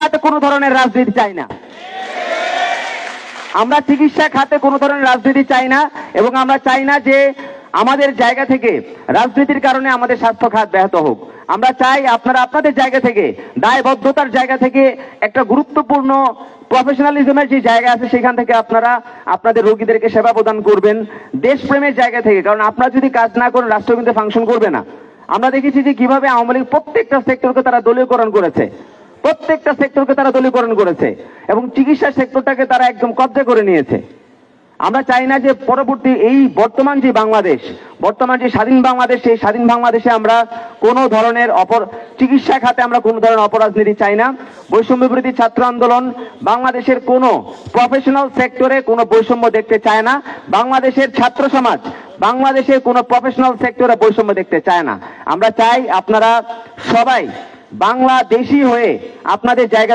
খাতে কোনো ধরনের রাজনীতি চাই না। আমরা চিকিৎসা খাতে কোনো ধরনের রাজনীতি চাই না, এবং আমরা চাই না যে আমাদের জায়গা থেকে রাজনীতির কারণে আমাদের স্বাস্থ্য খাত ব্যাহত হোক। আমরা চাই আপনারা আপনাদের জায়গা থেকে, দায়বদ্ধতার জায়গা থেকে, একটা গুরুত্বপূর্ণ প্রফেশনালিজমের যে জায়গা আছে সেখান থেকে আপনারা আপনাদের রোগীদেরকে সেবা প্রদান করবেন, দেশপ্রেমের জায়গা থেকে। কারণ আপনারা যদি কাজ না করেন রাষ্ট্র কিন্তু ফাংশন করবে না। আমরা দেখেছি যে কিভাবে আওয়ামী লীগ প্রত্যেকটা সেক্টরকে তারা দলীয়করণ করেছে, প্রত্যেকটা সেক্টরকে তারা দলীয়করণ করেছে, এবং চিকিৎসা সেক্টরটাকে তারা একদম কব্জা করে নিয়েছে। আমরা চাই না যে পরবর্তী এই বর্তমান যে বাংলাদেশ, বর্তমান যে স্বাধীন বাংলাদেশ, সেই স্বাধীন বাংলাদেশে আমরা কোনো ধরনের চিকিৎসা খাতে আমরা কোনো ধরনের অপরাজনীতি চাই না। বৈষম্য বিরোধী ছাত্র আন্দোলন বাংলাদেশের কোনো প্রফেশনাল সেক্টরে কোনো বৈষম্য দেখতে চায় না। বাংলাদেশের ছাত্র সমাজ বাংলাদেশের কোনো প্রফেশনাল সেক্টরে বৈষম্য দেখতে চায় না। আমরা চাই আপনারা সবাই বাংলাদেশী হয়ে আপনাদের জায়গা